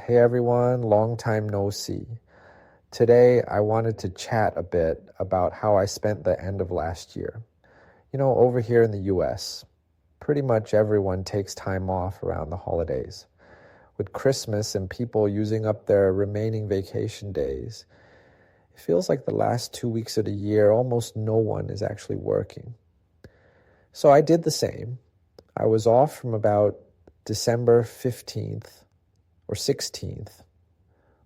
Hey everyone, long time no see. Today I wanted to chat a bit about how I spent the end of last year. Over here in the US, pretty much everyone takes time off around the holidays. With Christmas and people using up their remaining vacation days, it feels like the last 2 weeks of the year almost no one is actually working. So I did the same. I was off from about December 15th or 16th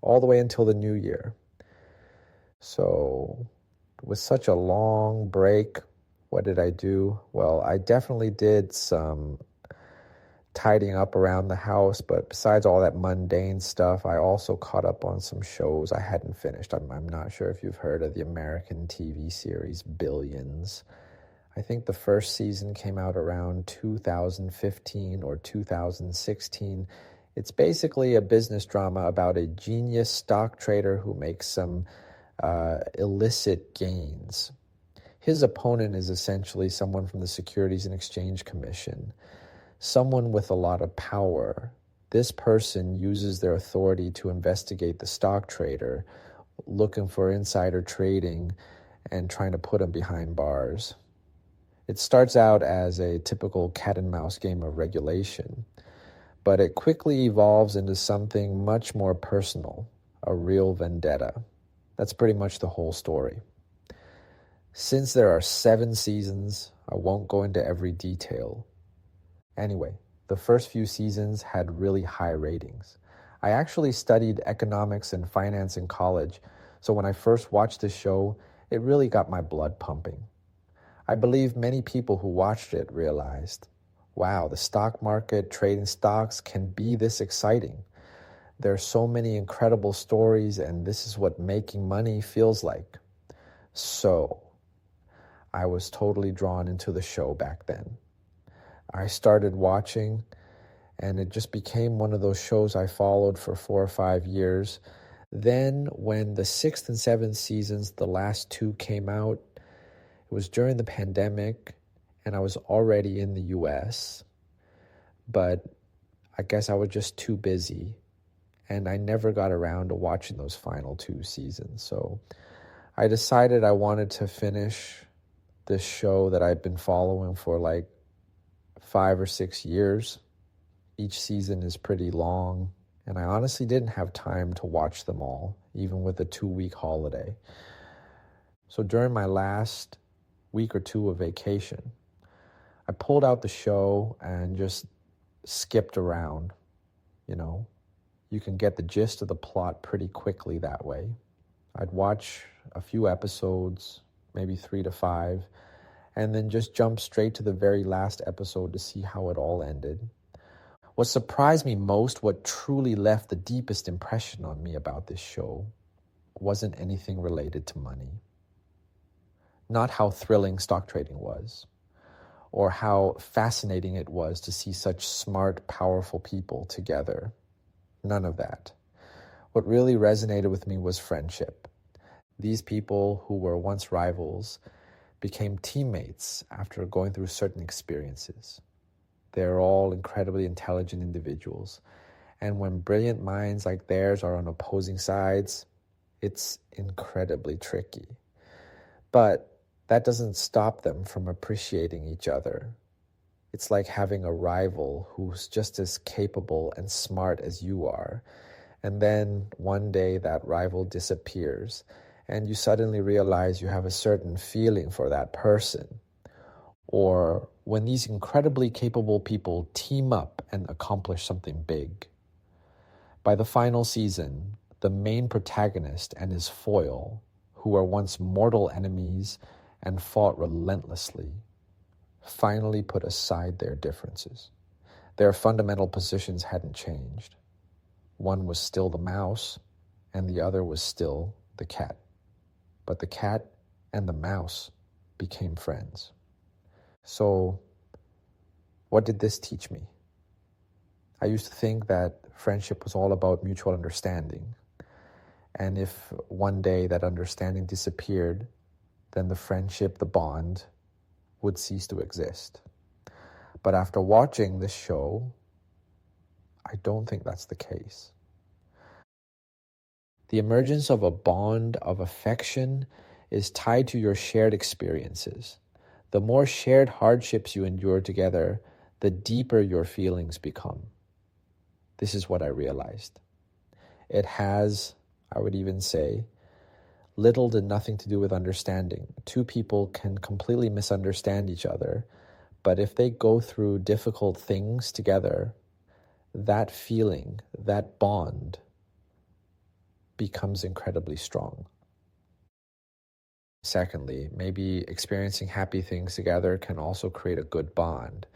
all the way until the new year. So with such a long break, what did I do? Well, I definitely did some tidying up around the house, but besides all that mundane stuff, I also caught up on some shows I hadn't finished. I'm not sure if you've heard of the American TV series Billions. I think the first season came out around 2015 or 2016. It's basically a business drama about a genius stock trader who makes some illicit gains. His opponent is essentially someone from the Securities and Exchange Commission, someone with a lot of power. This person uses their authority to investigate the stock trader, looking for insider trading and trying to put him behind bars. It starts out as a typical cat and mouse game of regulation, but it quickly evolves into something much more personal, a real vendetta. That's pretty much the whole story. Since there are 7 seasons, I won't go into every detail. Anyway, the first few seasons had really high ratings. I actually studied economics and finance in college, so when I first watched the show, it really got my blood pumping. I believe many people who watched it realized, wow, the stock market, trading stocks can be this exciting. There are so many incredible stories, and this is what making money feels like. So, I was totally drawn into the show back then. I started watching, and it just became one of those shows I followed for 4 or 5 years. Then, when the 6th and 7th seasons, the last 2 came out, it was during the pandemic, and I was already in the US, but I guess I was just too busy, and I never got around to watching those final 2 seasons. So I decided I wanted to finish this show that I've been following for like 5 or 6 years. Each season is pretty long, and I honestly didn't have time to watch them all, even with a 2-week holiday. So during my last week or 2 of vacation, I pulled out the show and just skipped around. You can get the gist of the plot pretty quickly that way. I'd watch a few episodes, maybe 3 to 5, and then just jump straight to the very last episode to see how it all ended. What surprised me most, what truly left the deepest impression on me about this show, wasn't anything related to money. Not how thrilling stock trading was, or how fascinating it was to see such smart, powerful people together. None of that. What really resonated with me was friendship. These people who were once rivals became teammates after going through certain experiences. They're all incredibly intelligent individuals, and when brilliant minds like theirs are on opposing sides, it's incredibly tricky. But that doesn't stop them from appreciating each other. It's like having a rival who's just as capable and smart as you are, and then one day that rival disappears, and you suddenly realize you have a certain feeling for that person. Or when these incredibly capable people team up and accomplish something big. By the final season, the main protagonist and his foil, who were once mortal enemies and fought relentlessly, finally put aside their differences. Their fundamental positions hadn't changed. One was still the mouse, and the other was still the cat. But the cat and the mouse became friends. So, what did this teach me? I used to think that friendship was all about mutual understanding. And if one day that understanding disappeared, then the friendship, the bond, would cease to exist. But after watching this show, I don't think that's the case. The emergence of a bond of affection is tied to your shared experiences. The more shared hardships you endure together, the deeper your feelings become. This is what I realized. It has, I would even say, little to nothing to do with understanding. Two people can completely misunderstand each other, but if they go through difficult things together, that feeling, that bond, becomes incredibly strong. Secondly, maybe experiencing happy things together can also create a good bond,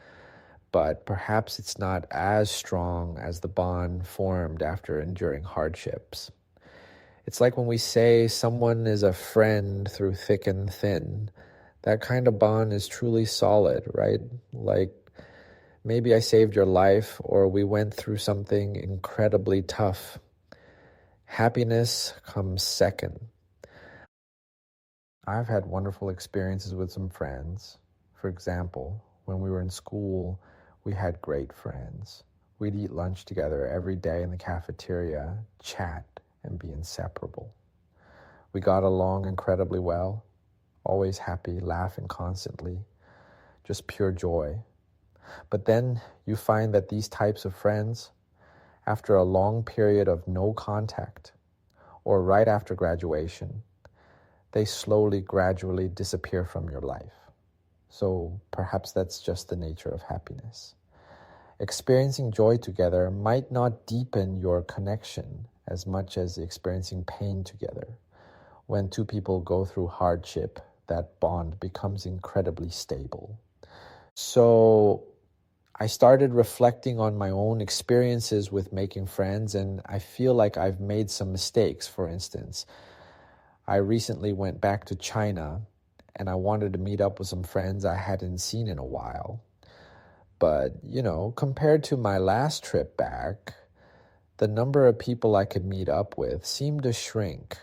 but perhaps it's not as strong as the bond formed after enduring hardships. It's like when we say someone is a friend through thick and thin, that kind of bond is truly solid, right? Like maybe I saved your life or we went through something incredibly tough. Happiness comes second. I've had wonderful experiences with some friends. For example, when we were in school, we had great friends. We'd eat lunch together every day in the cafeteria, chat, and be inseparable. We got along incredibly well, always happy, laughing constantly, just pure joy. But then you find that these types of friends, after a long period of no contact, or right after graduation, they slowly, gradually disappear from your life. So perhaps that's just the nature of happiness. Experiencing joy together might not deepen your connection as much as experiencing pain together. When two people go through hardship, that bond becomes incredibly stable. So I started reflecting on my own experiences with making friends, and I feel like I've made some mistakes. For instance, I recently went back to China and I wanted to meet up with some friends I hadn't seen in a while. But, compared to my last trip back, the number of people I could meet up with seemed to shrink.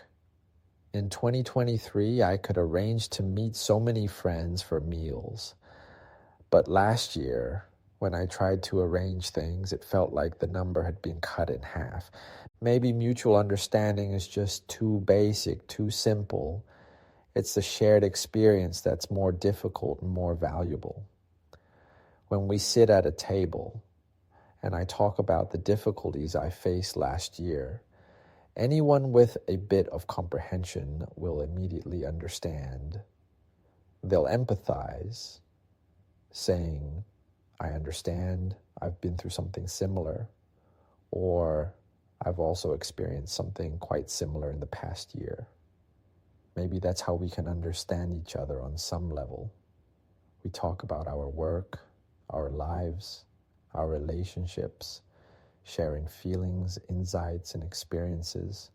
In 2023, I could arrange to meet so many friends for meals. But last year, when I tried to arrange things, it felt like the number had been cut in half. Maybe mutual understanding is just too basic, too simple. It's the shared experience that's more difficult and more valuable. When we sit at a table and I talk about the difficulties I faced last year, anyone with a bit of comprehension will immediately understand. They'll empathize, saying, I understand, I've been through something similar, or I've also experienced something quite similar in the past year. Maybe that's how we can understand each other on some level. We talk about our work, our lives, our relationships, sharing feelings, insights, and experiences.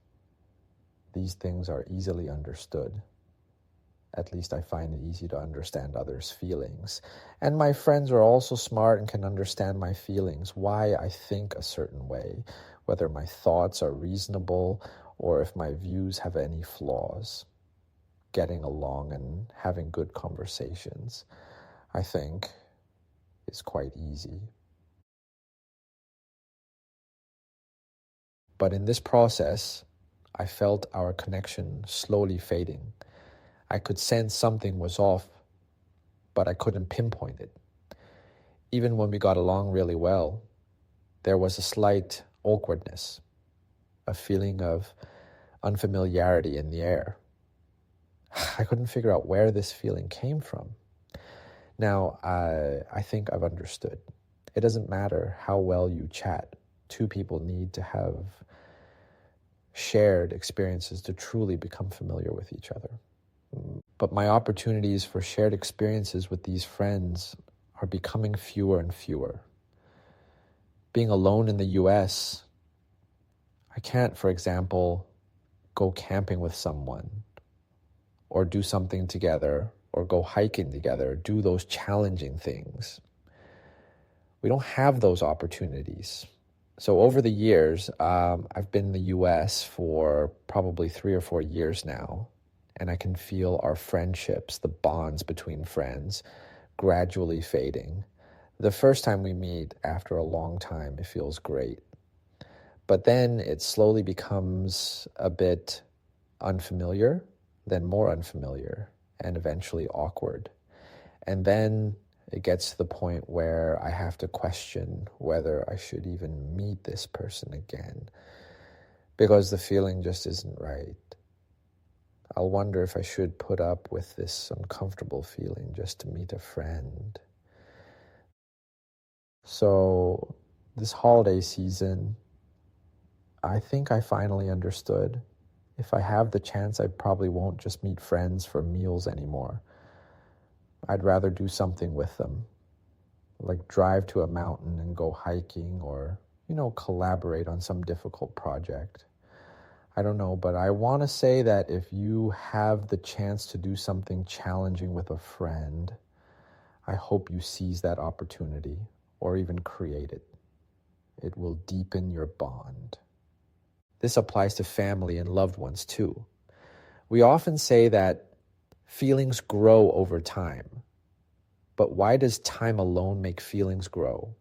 These things are easily understood. At least I find it easy to understand others' feelings. And my friends are also smart and can understand my feelings, why I think a certain way, whether my thoughts are reasonable or if my views have any flaws. Getting along and having good conversations, I think, is quite easy. But in this process, I felt our connection slowly fading. I could sense something was off, but I couldn't pinpoint it. Even when we got along really well, there was a slight awkwardness, a feeling of unfamiliarity in the air. I couldn't figure out where this feeling came from. Now, I think I've understood. It doesn't matter how well you chat. Two people need to have shared experiences to truly become familiar with each other. But my opportunities for shared experiences with these friends are becoming fewer and fewer. Being alone in the US, I can't, for example, go camping with someone or do something together or go hiking together, do those challenging things. We don't have those opportunities. So over the years, I've been in the US for probably 3 or 4 years now, and I can feel our friendships, the bonds between friends, gradually fading. The first time we meet after a long time, it feels great. But then it slowly becomes a bit unfamiliar, then more unfamiliar, and eventually awkward. And then it gets to the point where I have to question whether I should even meet this person again because the feeling just isn't right. I'll wonder if I should put up with this uncomfortable feeling just to meet a friend. So, this holiday season, I think I finally understood. If I have the chance, I probably won't just meet friends for meals anymore. I'd rather do something with them, like drive to a mountain and go hiking or, collaborate on some difficult project. I don't know, but I want to say that if you have the chance to do something challenging with a friend, I hope you seize that opportunity or even create it. It will deepen your bond. This applies to family and loved ones too. We often say that feelings grow over time, but why does time alone make feelings grow?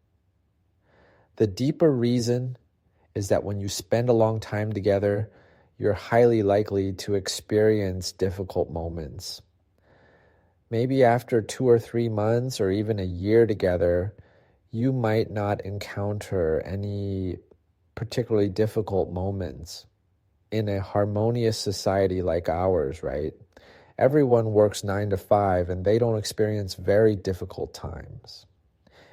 The deeper reason is that when you spend a long time together, you're highly likely to experience difficult moments. Maybe after 2 or 3 months or even a year together, you might not encounter any particularly difficult moments. In a harmonious society like ours, right? Everyone works 9 to 5 and they don't experience very difficult times.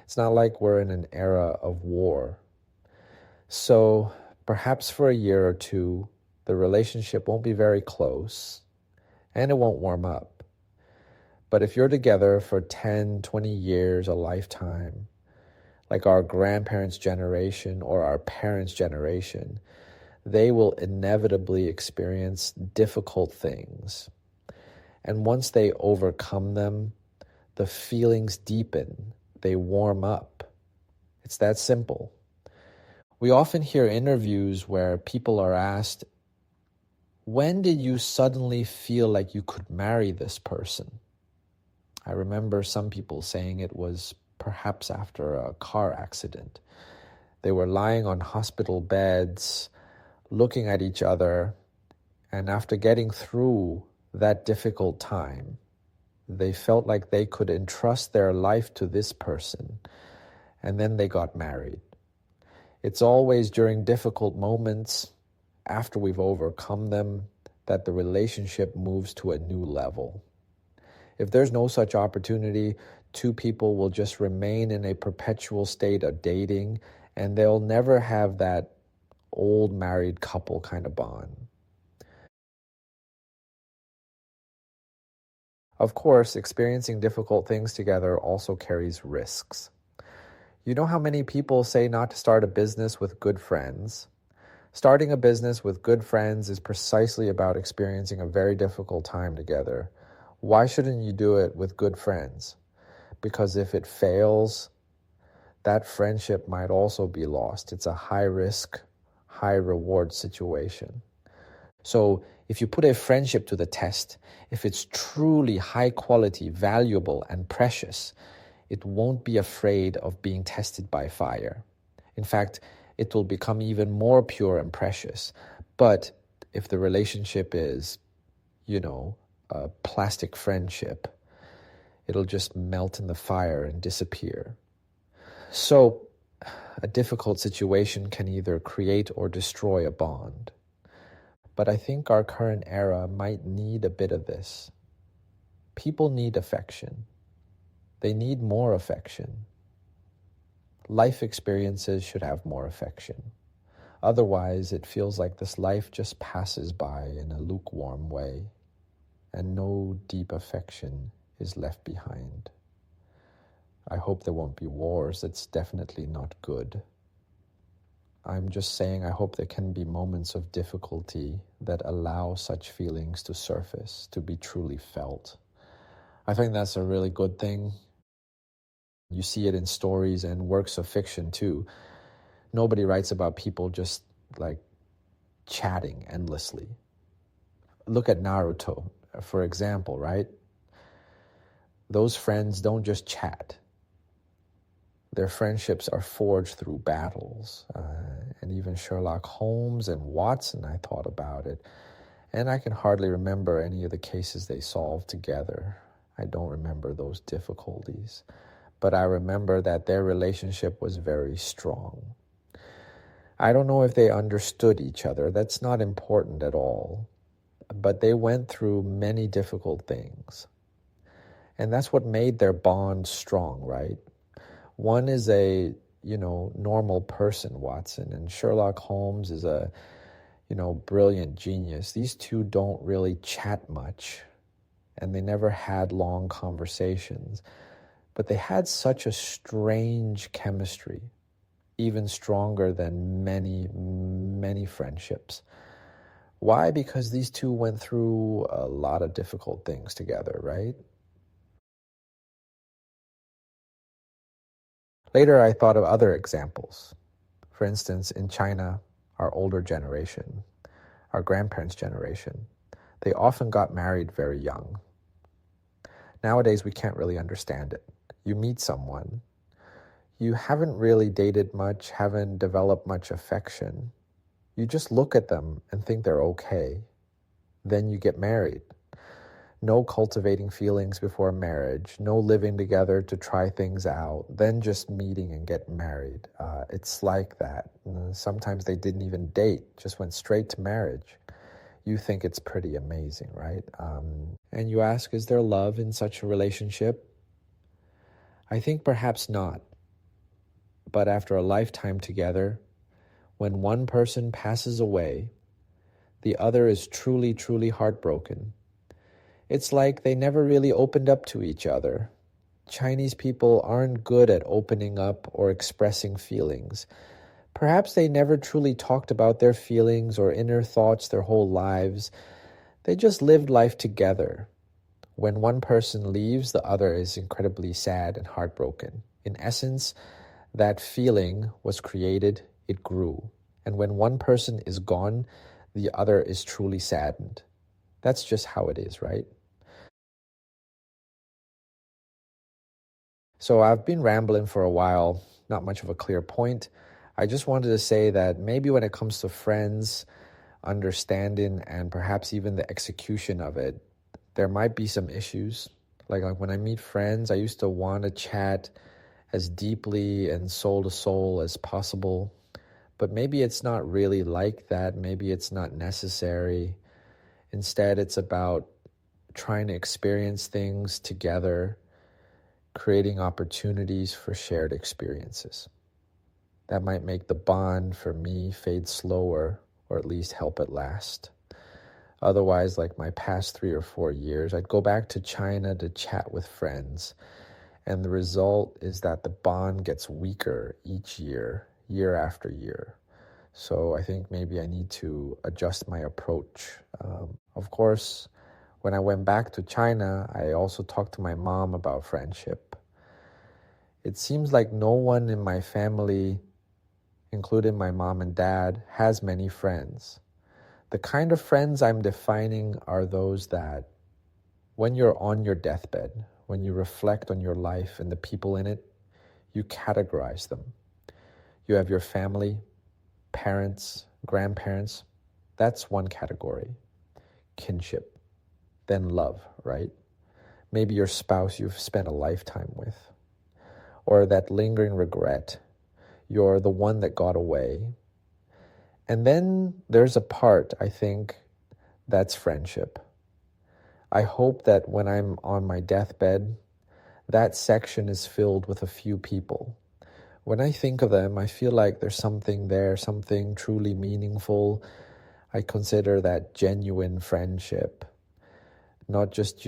It's not like we're in an era of war. So perhaps for a year or two, the relationship won't be very close and it won't warm up. But if you're together for 10, 20 years, a lifetime, like our grandparents' generation or our parents' generation, they will inevitably experience difficult things. And once they overcome them, the feelings deepen, they warm up. It's that simple. We often hear interviews where people are asked, when did you suddenly feel like you could marry this person? I remember some people saying it was perhaps after a car accident. They were lying on hospital beds, looking at each other, and after getting through that difficult time, they felt like they could entrust their life to this person, and then they got married. It's always during difficult moments, after we've overcome them, that the relationship moves to a new level. If there's no such opportunity, two people will just remain in a perpetual state of dating, and they'll never have that old married couple kind of bond. Of course, experiencing difficult things together also carries risks. You know how many people say not to start a business with good friends? Starting a business with good friends is precisely about experiencing a very difficult time together. Why shouldn't you do it with good friends? Because if it fails, that friendship might also be lost. It's a high risk, high reward situation. So if you put a friendship to the test, if it's truly high quality, valuable, and precious, it won't be afraid of being tested by fire. In fact, it will become even more pure and precious. But if the relationship is, a plastic friendship, it'll just melt in the fire and disappear. So a difficult situation can either create or destroy a bond. But I think our current era might need a bit of this. People need affection. They need more affection. Life experiences should have more affection. Otherwise, it feels like this life just passes by in a lukewarm way, and no deep affection is left behind. I hope there won't be wars. That's definitely not good. I'm just saying I hope there can be moments of difficulty that allow such feelings to surface, to be truly felt. I think that's a really good thing. You see it in stories and works of fiction too. Nobody writes about people just like chatting endlessly. Look at Naruto, for example, right? Those friends don't just chat. Their friendships are forged through battles. And even Sherlock Holmes and Watson, I thought about it. And I can hardly remember any of the cases they solved together. I don't remember those difficulties. But I remember that their relationship was very strong. I don't know if they understood each other. That's not important at all. But they went through many difficult things. And that's what made their bond strong, right? One is a, normal person, Watson, and Sherlock Holmes is a, brilliant genius. These two don't really chat much, and they never had long conversations, but they had such a strange chemistry, even stronger than many, many friendships. Why? Because these two went through a lot of difficult things together, right? Later, I thought of other examples. For instance, in China, our older generation, our grandparents' generation, they often got married very young. Nowadays, we can't really understand it. You meet someone, you haven't really dated much, haven't developed much affection. You just look at them and think they're okay. Then you get married. No cultivating feelings before marriage, no living together to try things out, then just meeting and get married. It's like that. Sometimes they didn't even date, just went straight to marriage. You think it's pretty amazing, right? And you ask, is there love in such a relationship? I think perhaps not. But after a lifetime together, when one person passes away, the other is truly, truly heartbroken. It's like they never really opened up to each other. Chinese people aren't good at opening up or expressing feelings. Perhaps they never truly talked about their feelings or inner thoughts their whole lives. They just lived life together. When one person leaves, the other is incredibly sad and heartbroken. In essence, that feeling was created, it grew. And when one person is gone, the other is truly saddened. That's just how it is, right? So I've been rambling for a while, not much of a clear point. I just wanted to say that maybe when it comes to friends, understanding, and perhaps even the execution of it, there might be some issues. Like when I meet friends, I used to want to chat as deeply and soul to soul as possible. But maybe it's not really like that. Maybe it's not necessary. Instead, it's about trying to experience things together, creating opportunities for shared experiences. That might make the bond for me fade slower, or at least help it last. Otherwise, like my past 3 or 4 years, I'd go back to China to chat with friends. And the result is that the bond gets weaker each year, year after year. So I think maybe I need to adjust my approach. Of course, when I went back to China, I also talked to my mom about friendship. It seems like no one in my family, including my mom and dad, has many friends. The kind of friends I'm defining are those that, when you're on your deathbed, when you reflect on your life and the people in it, you categorize them. You have your family, parents, grandparents. That's one category. Kinship. Then love, right? Maybe your spouse you've spent a lifetime with. Or that lingering regret. You're the one that got away. And then there's a part, I think, that's friendship. I hope that when I'm on my deathbed, that section is filled with a few people. When I think of them, I feel like there's something there, something truly meaningful. I consider that genuine friendship. Not just,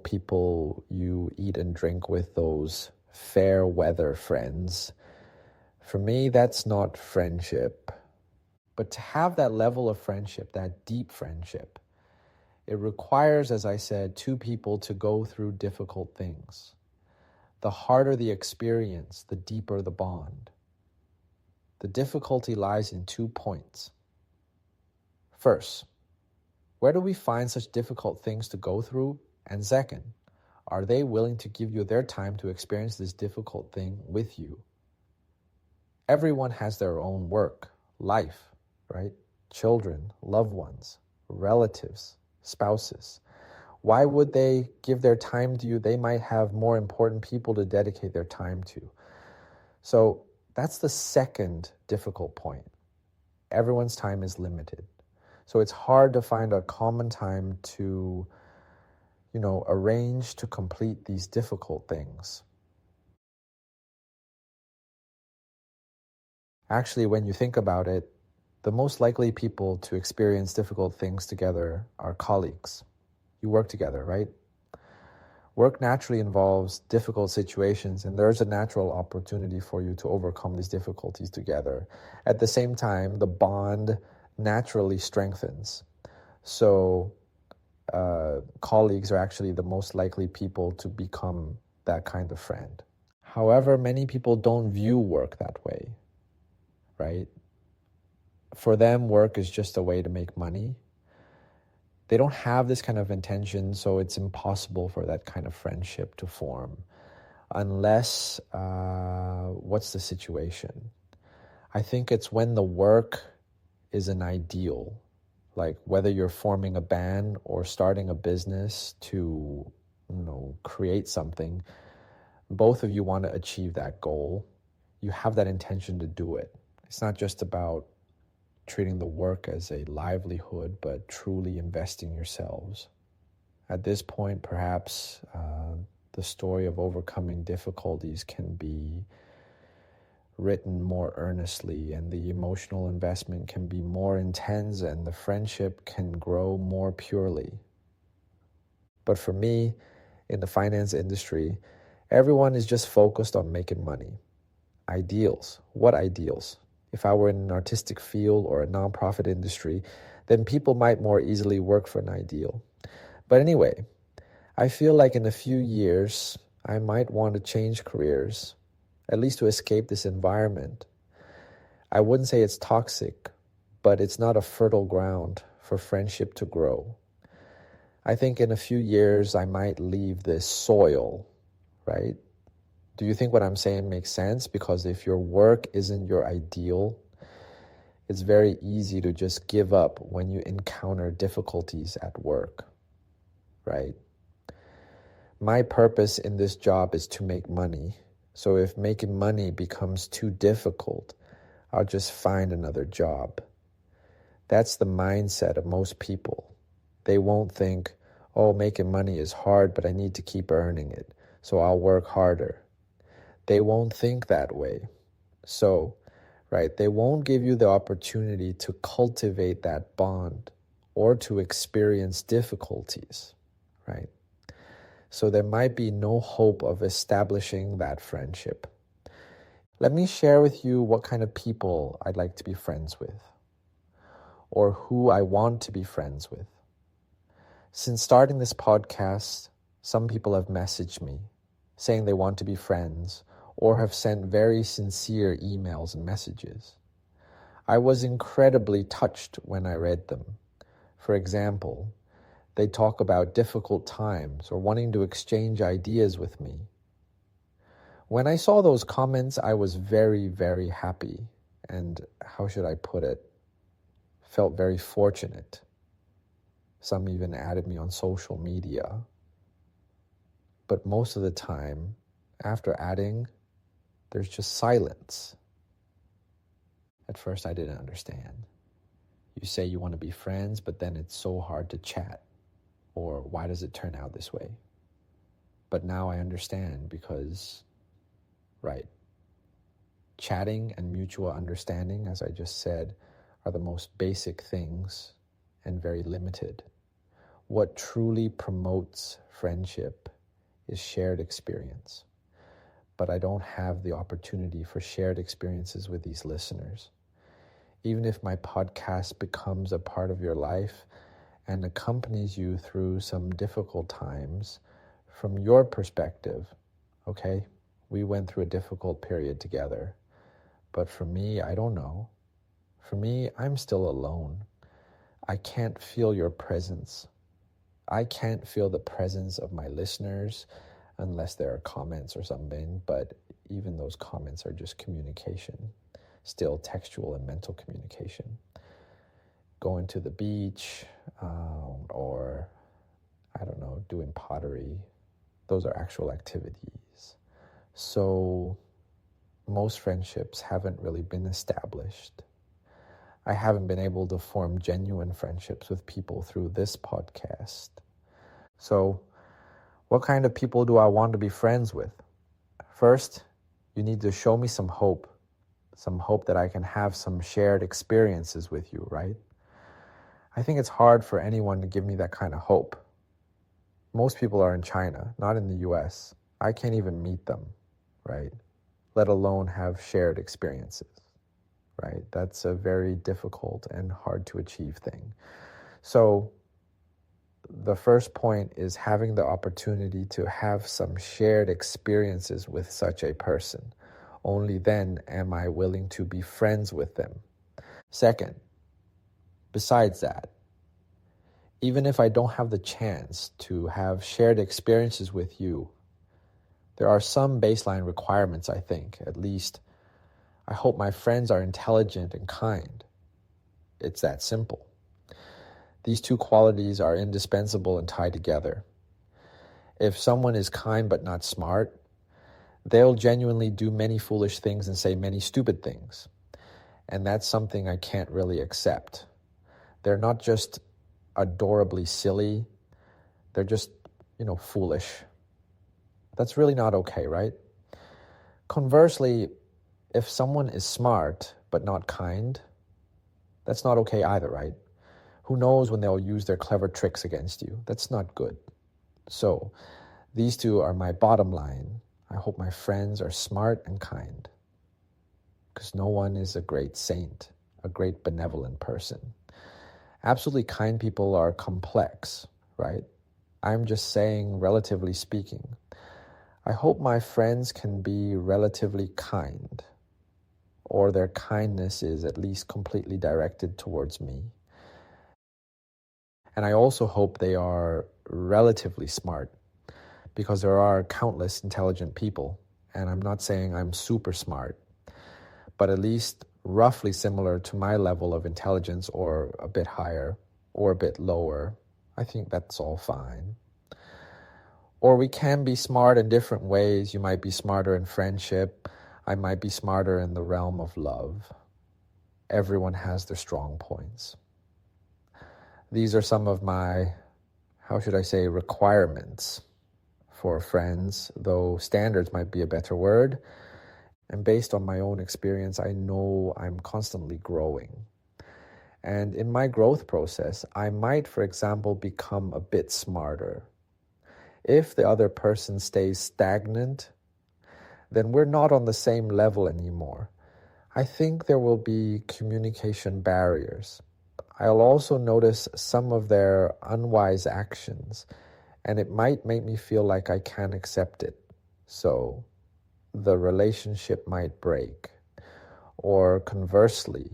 people you eat and drink with, those fair weather friends. For me, that's not friendship. But to have that level of friendship, that deep friendship, it requires, as I said, two people to go through difficult things. The harder the experience, the deeper the bond. The difficulty lies in 2 points. First, where do we find such difficult things to go through? And second, are they willing to give you their time to experience this difficult thing with you? Everyone has their own work, life, right? Children, loved ones, relatives, spouses. Why would they give their time to you? They might have more important people to dedicate their time to. So that's the second difficult point. Everyone's time is limited. So it's hard to find a common time to, arrange to complete these difficult things. Actually, when you think about it, the most likely people to experience difficult things together are colleagues. You work together, right? Work naturally involves difficult situations, and there's a natural opportunity for you to overcome these difficulties together. At the same time, the bond naturally strengthens. So colleagues are actually the most likely people to become that kind of friend. However, many people don't view work that way, right? For them, work is just a way to make money. They don't have this kind of intention, so it's impossible for that kind of friendship to form unless, what's the situation? I think it's when the work is an ideal, like whether you're forming a band or starting a business to, create something, both of you want to achieve that goal. You have that intention to do it. It's not just about treating the work as a livelihood, but truly investing yourselves. At this point, perhaps the story of overcoming difficulties can be written more earnestly, and the emotional investment can be more intense, and the friendship can grow more purely. But for me, in the finance industry, everyone is just focused on making money. Ideals. What ideals? If I were in an artistic field or a nonprofit industry, then people might more easily work for an ideal. But anyway, I feel like in a few years, I might want to change careers, at least to escape this environment. I wouldn't say it's toxic, but it's not a fertile ground for friendship to grow. I think in a few years, I might leave this soil, right? Do you think what I'm saying makes sense? Because if your work isn't your ideal, it's very easy to just give up when you encounter difficulties at work, right? My purpose in this job is to make money. So if making money becomes too difficult, I'll just find another job. That's the mindset of most people. They won't think, oh, making money is hard, but I need to keep earning it, so I'll work harder. They won't think that way. So, right, they won't give you the opportunity to cultivate that bond or to experience difficulties, right? So there might be no hope of establishing that friendship. Let me share with you what kind of people I'd like to be friends with, or who I want to be friends with. Since starting this podcast, some people have messaged me saying they want to be friends or have sent very sincere emails and messages. I was incredibly touched when I read them. For example, they talk about difficult times or wanting to exchange ideas with me. When I saw those comments, I was very, very happy, and how should I put it? Felt very fortunate. Some even added me on social media. But most of the time, after adding, there's just silence. At first, I didn't understand. You say you want to be friends, but then it's so hard to chat. Or why does it turn out this way? But now I understand because, right, chatting and mutual understanding, as I just said, are the most basic things and very limited. What truly promotes friendship is shared experience. But I don't have the opportunity for shared experiences with these listeners. Even if my podcast becomes a part of your life and accompanies you through some difficult times, from your perspective, okay, we went through a difficult period together. But for me, I don't know. For me, I'm still alone. I can't feel your presence. I can't feel the presence of my listeners unless there are comments or something, but even those comments are just communication. still textual and mental communication. Going to the beach, or, I don't know, doing pottery. Those are actual activities. So most friendships haven't really been established. I haven't been able to form genuine friendships with people through this podcast. So what kind of people do I want to be friends with? First, you need to show me some hope that I can have some shared experiences with you, right? I think it's hard for anyone to give me that kind of hope. Most people are in China, not in the US. I can't even meet them, right? Let alone have shared experiences, right? That's a very difficult and hard to achieve thing. So the first point is having the opportunity to have some shared experiences with such a person. Only then am I willing to be friends with them. Second, besides that, even if I don't have the chance to have shared experiences with you, there are some baseline requirements, I think. At least, I hope my friends are intelligent and kind. It's that simple. These two qualities are indispensable and tied together. If someone is kind but not smart, they'll genuinely do many foolish things and say many stupid things. And that's something I can't really accept. They're not just adorably silly, they're just, foolish. That's really not okay, right? Conversely, if someone is smart but not kind, that's not okay either, right? Who knows when they'll use their clever tricks against you? That's not good. So, these two are my bottom line. I hope my friends are smart and kind, because no one is a great saint, a great benevolent person. Absolutely kind people are complex, right? I'm just saying, relatively speaking. I hope my friends can be relatively kind, or their kindness is at least completely directed towards me. And I also hope they are relatively smart, because there are countless intelligent people, and I'm not saying I'm super smart, but at least roughly similar to my level of intelligence, or a bit higher, or a bit lower. I think that's all fine. Or we can be smart in different ways. You might be smarter in friendship. I might be smarter in the realm of love. Everyone has their strong points. These are some of my, requirements for friends, though standards might be a better word. And based on my own experience, I know I'm constantly growing. And in my growth process, I might, for example, become a bit smarter. If the other person stays stagnant, then we're not on the same level anymore. I think there will be communication barriers. I'll also notice some of their unwise actions, and it might make me feel like I can't accept it. So the relationship might break. Or conversely,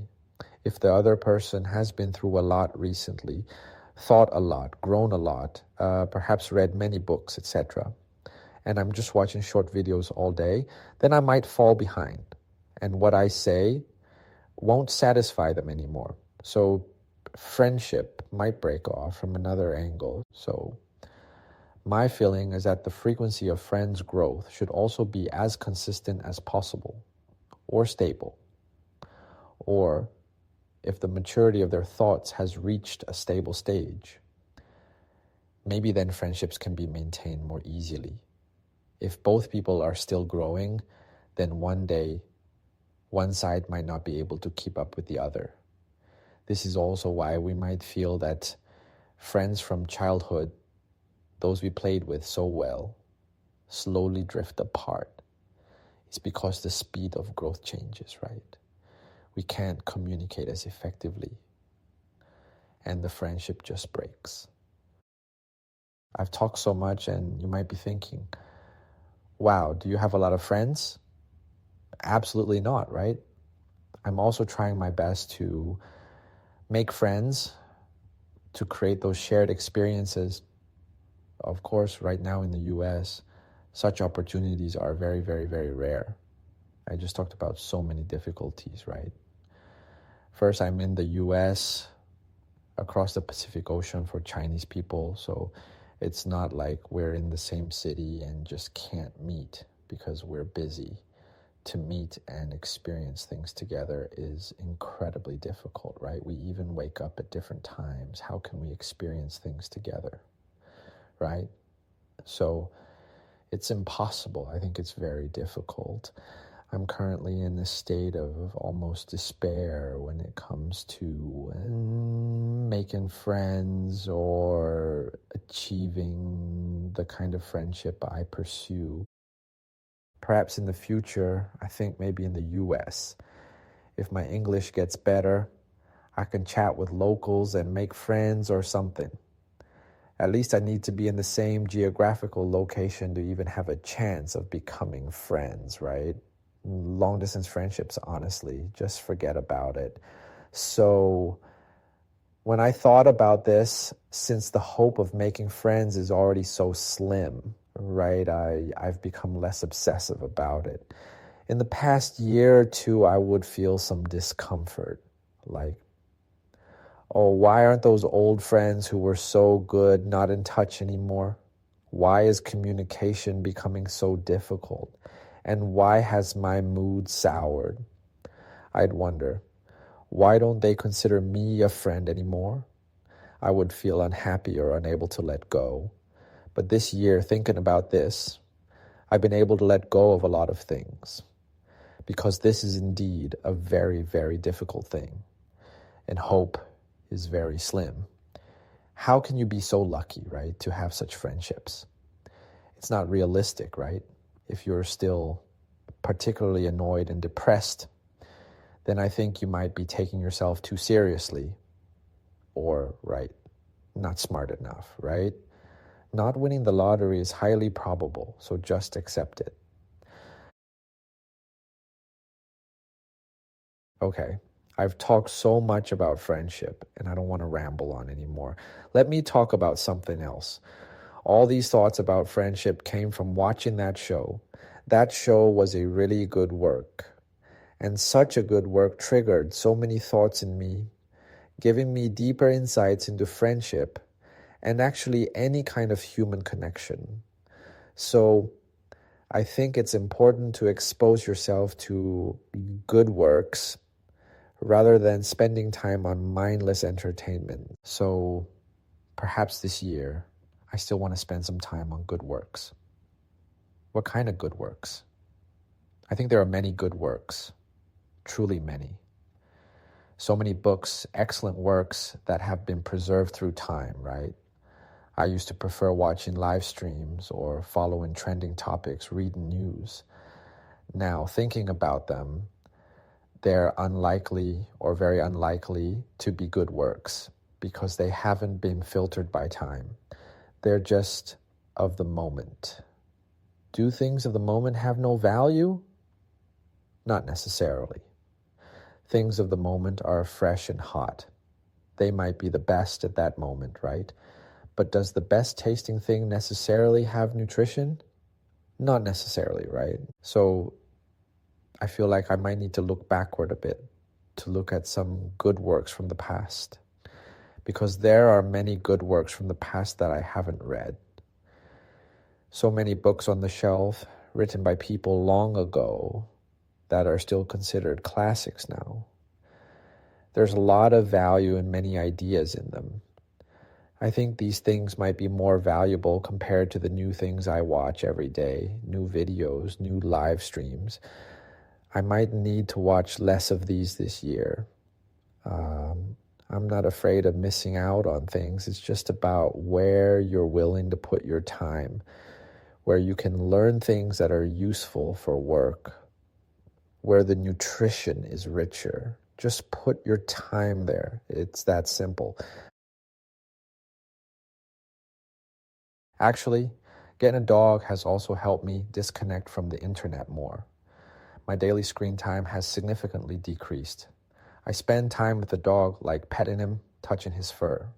if the other person has been through a lot recently, thought a lot, grown a lot, perhaps read many books, etc., and I'm just watching short videos all day, then I might fall behind. And what I say won't satisfy them anymore. So friendship might break off from another angle. So my feeling is that the frequency of friends' growth should also be as consistent as possible, or stable. Or if the maturity of their thoughts has reached a stable stage, maybe then friendships can be maintained more easily. If both people are still growing, then one day, one side might not be able to keep up with the other. This is also why we might feel that friends from childhood, those we played with so well, slowly drift apart. It's because the speed of growth changes, right? We can't communicate as effectively, and the friendship just breaks. I've talked so much, and you might be thinking, wow, do you have a lot of friends? Absolutely not, right? I'm also trying my best to make friends, to create those shared experiences. Of course, right now in the US, such opportunities are very, very, very rare. I just talked about so many difficulties, right? First, I'm in the US, across the Pacific Ocean for Chinese people, so it's not like we're in the same city and just can't meet because we're busy. To meet and experience things together is incredibly difficult, right? We even wake up at different times. How can we experience things together, right? So it's impossible. I think it's very difficult. I'm currently in a state of almost despair when it comes to making friends or achieving the kind of friendship I pursue. Perhaps in the future, I think maybe in the US, if my English gets better, I can chat with locals and make friends or something. At least I need to be in the same geographical location to even have a chance of becoming friends, right? Long distance friendships, honestly, just forget about it. So when I thought about this, since the hope of making friends is already so slim, right, I've become less obsessive about it. In the past year or two, I would feel some discomfort, like, oh, why aren't those old friends who were so good not in touch anymore? Why is communication becoming so difficult? And why has my mood soured? I'd wonder, why don't they consider me a friend anymore? I would feel unhappy or unable to let go. But this year, thinking about this, I've been able to let go of a lot of things because this is indeed a very, very difficult thing. And hope is very slim. How can you be so lucky, right, to have such friendships? It's not realistic, right? If you're still particularly annoyed and depressed, then I think you might be taking yourself too seriously or, right, not smart enough, right? Not winning the lottery is highly probable, so just accept it. Okay, I've talked so much about friendship and I don't want to ramble on anymore. Let me talk about something else. All these thoughts about friendship came from watching that show. That show was a really good work. And such a good work triggered so many thoughts in me, giving me deeper insights into friendship and actually any kind of human connection. So I think it's important to expose yourself to good works rather than spending time on mindless entertainment. So perhaps this year, I still want to spend some time on good works. What kind of good works? I think there are many good works, truly many. So many books, excellent works that have been preserved through time, right? I used to prefer watching live streams or following trending topics, reading news. Now, thinking about them, they're unlikely or very unlikely to be good works because they haven't been filtered by time. They're just of the moment. Do things of the moment have no value? Not necessarily. Things of the moment are fresh and hot. They might be the best at that moment, right? But does the best tasting thing necessarily have nutrition? Not necessarily, right? So I feel like I might need to look backward a bit to look at some good works from the past, because there are many good works from the past that I haven't read. So many books on the shelf written by people long ago that are still considered classics now. There's a lot of value and many ideas in them. I think these things might be more valuable compared to the new things I watch every day, new videos, new live streams. I might need to watch less of these this year. I'm not afraid of missing out on things. It's just about where you're willing to put your time, where you can learn things that are useful for work, where the nutrition is richer. Just put your time there. It's that simple. Actually, getting a dog has also helped me disconnect from the internet more. My daily screen time has significantly decreased. I spend time with the dog, like petting him, touching his fur.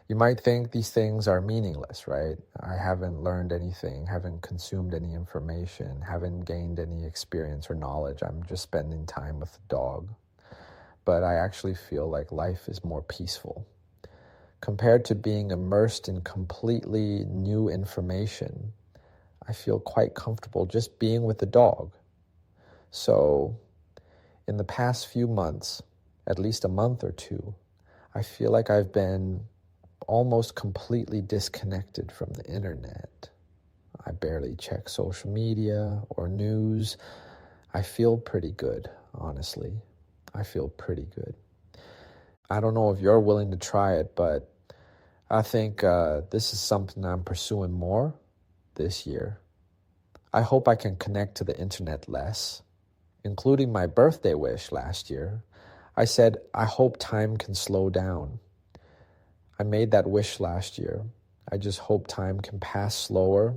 You might think these things are meaningless, right? I haven't learned anything, haven't consumed any information, haven't gained any experience or knowledge. I'm just spending time with the dog. But I actually feel like life is more peaceful. Compared to being immersed in completely new information, I feel quite comfortable just being with the dog. So, in the past few months, at least a month or two, I feel like I've been almost completely disconnected from the internet. I barely check social media or news. I feel pretty good, honestly. I feel pretty good. I don't know if you're willing to try it, but I think this is something I'm pursuing more this year. I hope I can connect to the internet less, including my birthday wish last year. I said, I hope time can slow down. I made that wish last year. I just hope time can pass slower.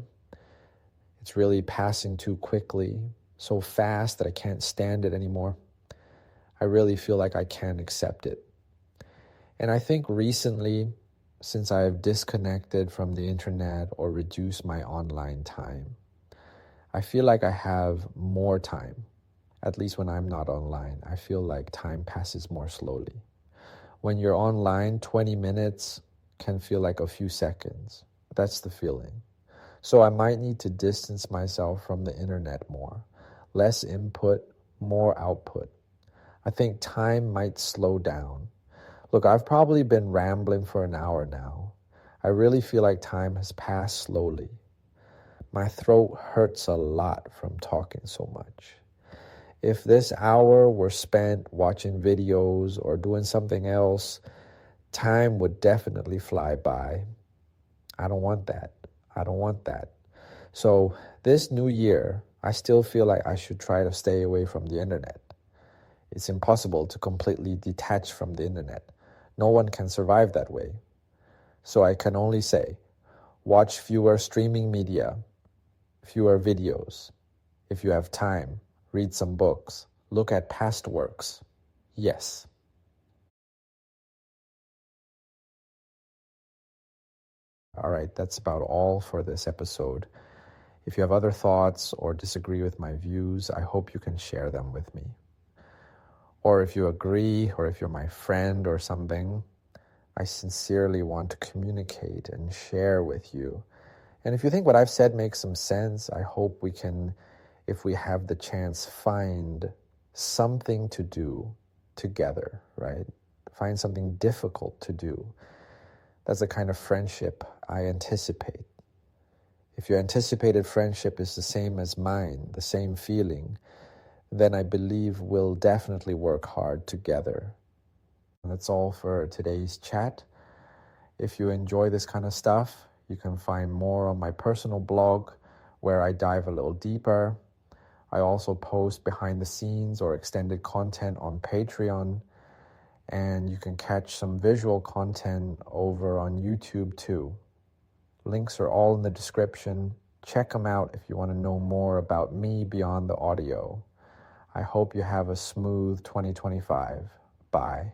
It's really passing too quickly, so fast that I can't stand it anymore. I really feel like I can't accept it. And I think recently, since I've disconnected from the internet or reduced my online time, I feel like I have more time. At least when I'm not online, I feel like time passes more slowly. When you're online, 20 minutes can feel like a few seconds. That's the feeling. So I might need to distance myself from the internet more. Less input, more output. I think time might slow down. Look, I've probably been rambling for an hour now. I really feel like time has passed slowly. My throat hurts a lot from talking so much. If this hour were spent watching videos or doing something else, time would definitely fly by. I don't want that. I don't want that. So this new year, I still feel like I should try to stay away from the internet. It's impossible to completely detach from the internet. No one can survive that way. So I can only say, watch fewer streaming media, fewer videos. If you have time, read some books, look at past works. Yes. All right, that's about all for this episode. If you have other thoughts or disagree with my views, I hope you can share them with me. Or if you agree, or if you're my friend or something, I sincerely want to communicate and share with you. And if you think what I've said makes some sense, I hope we can, if we have the chance, find something to do together, right? Find something difficult to do. That's the kind of friendship I anticipate. If your anticipated friendship is the same as mine, the same feeling, then I believe we'll definitely work hard together. And that's all for today's chat. If you enjoy this kind of stuff, you can find more on my personal blog where I dive a little deeper. I also post behind the scenes or extended content on Patreon. And you can catch some visual content over on YouTube too. Links are all in the description. Check them out if you want to know more about me beyond the audio. I hope you have a smooth 2025. Bye.